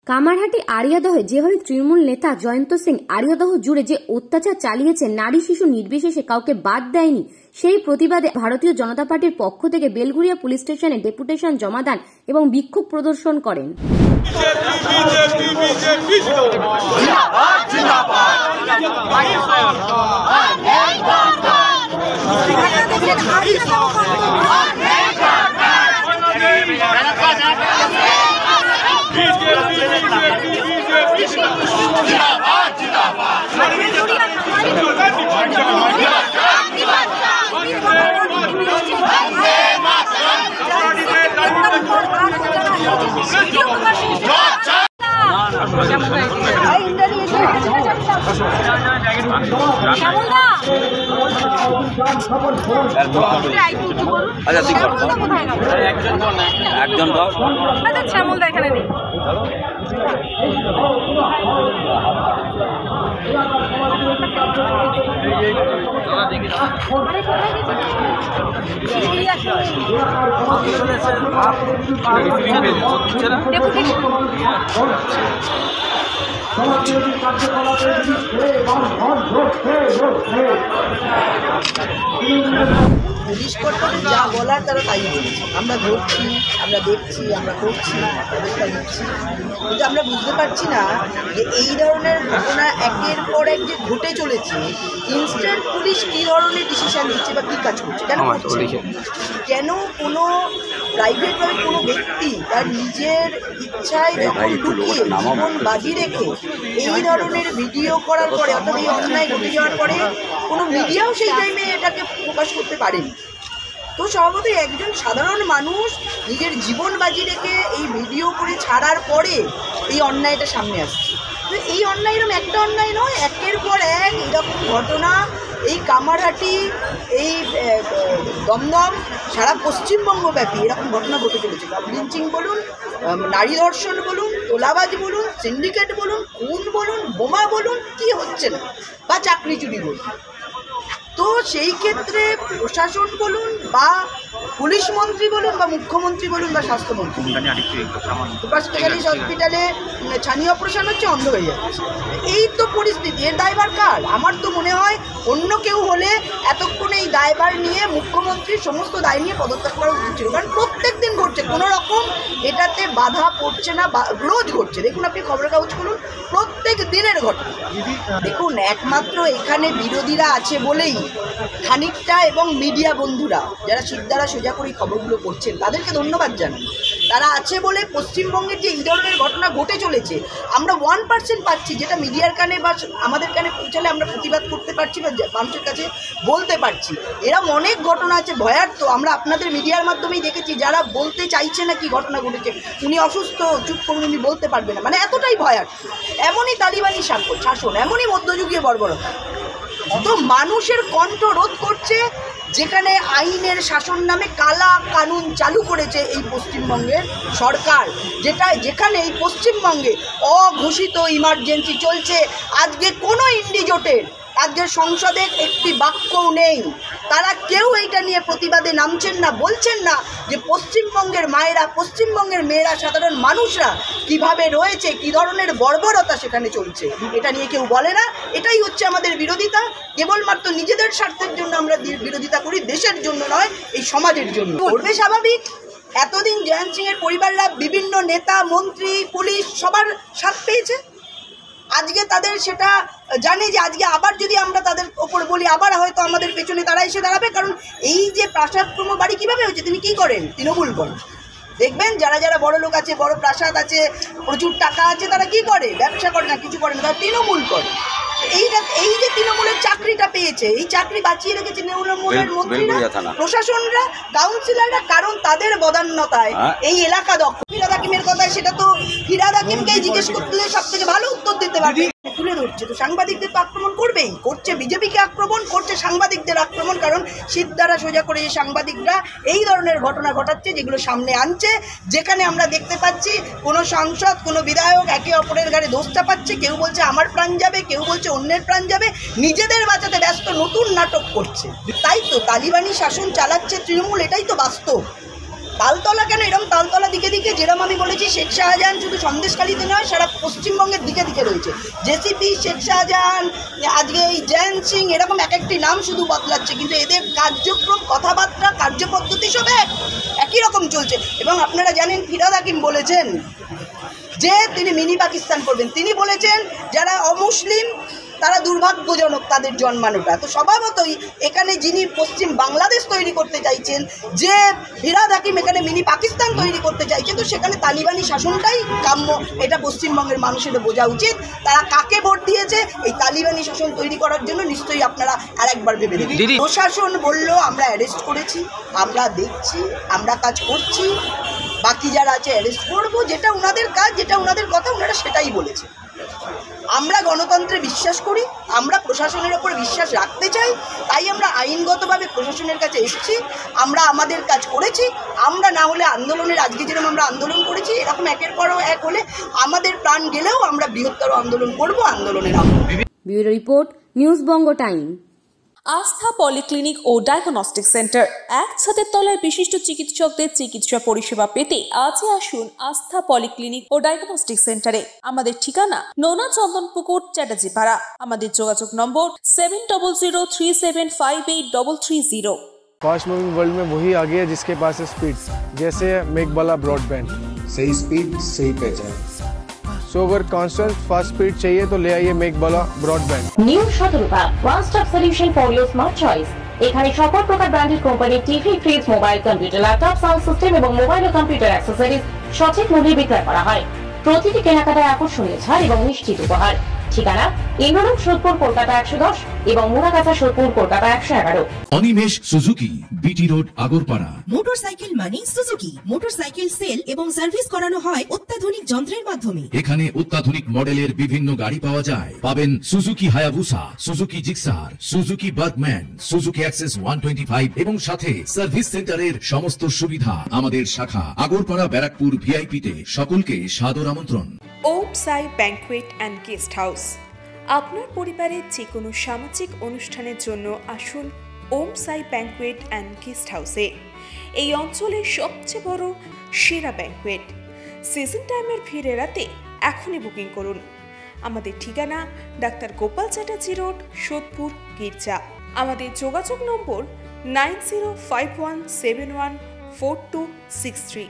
কামারহাটি আড়িয়াদহে যেভাবে তৃণমূল নেতা জয়ন্ত সিং আড়িয়াদহ জুড়ে যে অত্যাচার চালিয়েছে, নারী শিশু নির্বিশেষে কাউকে বাদ দেয়নি, সেই প্রতিবাদে ভারতীয় জনতা পার্টির পক্ষ থেকে বেলঘরিয়া পুলিশ স্টেশনে ডেপুটেশন জমা দেন এবং বিক্ষোভ প্রদর্শন করেন। শ্যামলদা এখানে নেই। পুলিশ কর্তৃপক্ষ যা বলার তারা তাই বলেছে। আমরা ধরছি, আমরা দেখছি, আমরা করছি, ব্যবস্থা নিচ্ছি, কিন্তু আমরা বুঝতে পারছি না যে এই ধরনের ঘটনা একের পর এক যে ঘটে চলেছে, ইনস্ট্যান্ট পুলিশ কী ধরনের ডিসিশন নিচ্ছে বা কী কাজ করছে, কেন কোনো প্রাইভেটভাবে কোনো ব্যক্তি তার নিজের ইচ্ছায় যখন ঢুকিয়ে জীবন বাজি রেখে এই ধরনের ভিডিও করার পরে, অর্থাৎ এই অন্যায় ঘটে যাওয়ার পরে কোনো মিডিয়াও সেই টাইমে এটাকে প্রকাশ করতে পারেনি। তো স্বভাবতই একজন সাধারণ মানুষ নিজের জীবন বাজি রেখে এই ভিডিও করে ছাড়ার পরে এই অন্যায়টা সামনে আসছে। তো এই অন্যায় এরকম একটা অন্যায় নয়, একের পর এক এরকম ঘটনা এই কামারহাটি, এই দমদম, সারা পশ্চিমবঙ্গব্যাপী এরকম ঘটনা ঘটে চলেছে। লিঞ্চিং বলুন, নারী ধর্ষণ বলুন, তোলাবাজ বলুন, সিন্ডিকেট বলুন, খুন বলুন, বোমা বলুন, কি হচ্ছে না, বা চাকরি চুরি বলুন। তো সেই ক্ষেত্রে প্রশাসন বলুন বা পুলিশ মন্ত্রী বলুন বা মুখ্যমন্ত্রী বলুন বা স্বাস্থ্যমন্ত্রী, সুপার স্পেশালিস্ট হসপিটালে ছানি অপারেশন হচ্ছে, অন্ধ হয়ে যাচ্ছে। এই তো পরিস্থিতি, এর দায়ভার কার? আমার তো মনে হয় অন্য কেউ হলে এতক্ষণ এই দায়ভার নিয়ে মুখ্যমন্ত্রী সমস্ত দায় নিয়ে পদত্যাগ করা উচিত ছিল, কারণ প্রত্যেক দিন ঘটছে, কোনো রকম এটাতে বাধা পড়ছে না, রোজ ঘটছে। দেখুন, আপনি খবরের কাগজ খুলুন, প্রত্যেক দিনের ঘটনা। দেখুন, একমাত্র এখানে বিরোধীরা আছে বলেই খানিকটা, এবং মিডিয়া বন্ধুরা যারা সিদ্ধারা সোজা করে খবরগুলো করছেন তাদেরকে ধন্যবাদ জানাই। তারা আছে বলে পশ্চিমবঙ্গের যে এই ধরনের ঘটনা ঘটে চলেছে আমরা 1% পাচ্ছি, যেটা মিডিয়ার কানে বা আমাদের কানে পৌঁছালে আমরা প্রতিবাদ করতে পারছি বা মানুষের কাছে বলতে পারছি। এরকম অনেক ঘটনা আছে ভয়ার্থ, আমরা আপনাদের মিডিয়ার মাধ্যমেই দেখেছি, যারা বলতে চাইছে না কি ঘটনা ঘটেছে, উনি অসুস্থ, চুপ করুন, উনি বলতে পারবে না, মানে এতটাই ভয়ার্থ। এমনই তালিবানি শাসন, এমনই মধ্যযুগীয় বর্বরতা। তো মানুষের কণ্ঠ রোধ করছে, যেখানে আইনের শাসন নামে কালা কানুন চালু করেছে এই পশ্চিমবঙ্গের সরকার, যেখানে এই পশ্চিমবঙ্গে অঘোষিত ইমার্জেন্সি চলছে। আজকে কোনো ইন্ডিজোটের রাজ্যের সংসদে একটি বাক্যও নেই, তারা কেউ এইটা নিয়ে প্রতিবাদে নামছেন না, বলছেন না যে পশ্চিমবঙ্গের মায়েরা, পশ্চিমবঙ্গের মেয়েরা, সাধারণ মানুষরা কিভাবে রয়েছে, কী ধরনের বর্বরতা সেখানে চলছে, এটা নিয়ে কেউ বলে না। এটাই হচ্ছে আমাদের বিরোধিতা। কেবলমাত্র নিজেদের স্বার্থের জন্য আমরা বিরোধিতা করি, দেশের জন্য নয়, এই সমাজের জন্য। করবে স্বাভাবিক, এতদিন জয়ন্ত সিংয়ের পরিবাররা বিভিন্ন নেতা, মন্ত্রী, পুলিশ সবার সাথ পেয়েছে। আজকে তাদের সেটা জানে যে আজকে আবার যদি আমরা তাদের ওপর বলি, আবার হয়তো আমাদের পেছনে তারা এসে দাঁড়াবে। কারণ এই যে প্রাসাদক্রম বাড়ি কীভাবে হচ্ছে, তিনি কী করেন? তৃণমূল করেন। দেখবেন যারা যারা বড় লোক আছে, বড় প্রাসাদ আছে, প্রচুর টাকা আছে, তারা কি করে? ব্যবসা করে না, কিছু করে না, তারা তৃণমূল করে। এই যে তৃণমূলের চাকরিটা পেয়েছে, এই চাকরি বাঁচিয়ে রেখেছে তৃণমূলের মন্ত্রীরা, প্রশাসনরা, কাউন্সিলররা, কারণ তাদের বদান্যতায় এই এলাকা দখল। ফিরহাদ হাকিমের কথায় সেটা তো ফিরহাদ হাকিমকেই জিজ্ঞেস করলে সব থেকে ভালো উত্তর দিতে পারবে। তুলে ধরছে তো সাংবাদিকদের তো আক্রমণ করবেই, করছে বিজেপিকে আক্রমণ, করছে সাংবাদিকদের আক্রমণ। কারণ সিদ্ধারা সোজা করে এই সাংবাদিকরা এই ধরনের ঘটনা ঘটাচ্ছে, যেগুলো সামনে আনছে, যেখানে আমরা দেখতে পাচ্ছি কোনো সাংসদ, কোনো বিধায়ক একে অপরের গাড়ি দোষ চাপাচ্ছে। কেউ বলছে আমার প্রাণ যাবে, কেউ বলছে অন্যের প্রাণ যাবে, নিজেদের বাঁচাতে ব্যস্ত নতুন নাটক করছে। তাই তো তালিবানি শাসন চালাচ্ছে তৃণমূল, এটাই তো বাস্তব। তালতলা কেন, এরকম তালতলা দিকে দিকে, যেরকম আমি বলেছি শেখ শাহজাহান শুধু সন্দেশখালীতে নয় সারা পশ্চিমবঙ্গের দিকে দিকে রয়েছে। জেসিপি, শেখ শাহজাহান, আজকে এই জয়ন্ত সিং, এরকম এক একটি নাম শুধু বদলাচ্ছে, কিন্তু এদের কার্যক্রম, কথাবার্তা, কার্যপদ্ধতি সব একই রকম চলছে। এবং আপনারা জানেন ফিরহাদ হাকিম বলেছেন যে তিনি মিনি পাকিস্তান করবেন। তিনি বলেছেন যারা অমুসলিম তারা দুর্ভাগ্যজনক তাদের জন্মানোটা। তো স্বভাবতই এখানে যিনি পশ্চিম বাংলাদেশ তৈরি করতে চাইছেন, যে ফিরহাদ হাকিম এখানে মিনি পাকিস্তান তৈরি করতে চাইছেন, তো সেখানে তালিবানি শাসনটাই কাম্য। এটা পশ্চিমবঙ্গের মানুষের বোঝা উচিত। তারা কাকে ভোট দিয়েছে এই তালিবানি শাসন তৈরি করার জন্য, নিশ্চয়ই আপনারা আরেকবার ভেবে দেখুন। প্রশাসন বলল আমরা অ্যারেস্ট করেছি, আমরা দেখছি, আমরা কাজ করছি, বাকি যারা আছে অ্যারেস্ট করবো, যেটা ওনাদের কাজ, যেটা ওনাদের কথা, ওনারা সেটাই বলেছে। আমরা গণতন্ত্রে বিশ্বাস করি, আমরা প্রশাসনের ওপর বিশ্বাস রাখতে চাই, তাই আমরা আইনগতভাবে প্রশাসনের কাছে এসেছি, আমরা আমাদের কাজ করেছি। আমরা না হলে আন্দোলনের, আজকে যেরকম আমরা আন্দোলন করেছি, এরকম একের পর এক হলে আমাদের প্রাণ গেলেও আমরা বৃহত্তর আন্দোলন করব, আন্দোলনের ব্যুরো রিপোর্ট, নিউজ বঙ্গ টাইম। আস্থা পলিক্লিনিক ও ডায়াগনস্টিক সেন্টার, এক ছাদের তলায় বিশিষ্ট চিকিৎসকদের চিকিৎসা পরিষেবা পেতে আজই আসুন আস্থা পলিক্লিনিক ও ডায়াগনস্টিক সেন্টারে। আমাদের ঠিকানা নোনা চন্দনপুকুর, চ্যাটার্জিপাড়া। আমাদের যোগাযোগ নম্বর 7003758330। फास्ट मूविंग वर्ल्ड में वही आगे है जिसके पास है स्पीड, जैसे मेघबाला ब्रॉडबैंड। सही स्पीड, सही पहचान। सो अगर कांस्टेंट फास्ट स्पीड चाहिए तो ले आइए Meghbala broadband. New Shatarupa one stop solution for your smart choice. এখানে সকল প্রকার ব্র্যান্ডেড কোম্পানির TV, fridge, mobile, computer, laptop, sound system এবং মোবাইল ও কম্পিউটার অ্যাক্সেসরিজ সঠিক মূল্যে বিক্রয় করা হয়। প্রতিটি কেনাকাটায় আকর্ষণীয় ছাড় এবং নিশ্চিত উপহার। ঠিকানা ইন্দ্রলোক, সোদপুর, কলকাতা 110 এবং Muragachha, Sodepur, Kolkata 111। Animesh Suzuki, BT Road, Agarpara. Motorcycle মানে সুজুকি। মোটরসাইকেল সেল এবং সার্ভিস করানো হয় অত্যাধুনিক যন্ত্রের মাধ্যমে। এখানে অত্যাধুনিক মডেলের বিভিন্ন গাড়ি পাওয়া যায়। পাবেন Suzuki Hayabusa, Suzuki Gixxer, Suzuki Bergman, Suzuki access 125 এবং সাথে সার্ভিস সেন্টারের সমস্ত সুবিধা। আমাদের শাখা আগরপাড়া, ব্যারাকপুর ভিআইপি তে। সকলকে সাদর আমন্ত্রণ। ওম সাই ব্যাংকুয়েট অ্যান্ড গেস্ট হাউস। আপনার পরিবারের যে কোনো সামাজিক অনুষ্ঠানের জন্য আসুন ওম সাই ব্যাংকুয়েট অ্যান্ড গেস্ট হাউসে। এই অঞ্চলের সবচেয়ে বড় সেরা ব্যাংকুয়েট। সিজন টাইমের ভিড় এড়াতে এখনই বুকিং করুন। আমাদের ঠিকানা ডাক্তার গোপাল চ্যাটার্জি রোড, সোদপুর, গির্জা। আমাদের যোগাযোগ নম্বর 9051714263।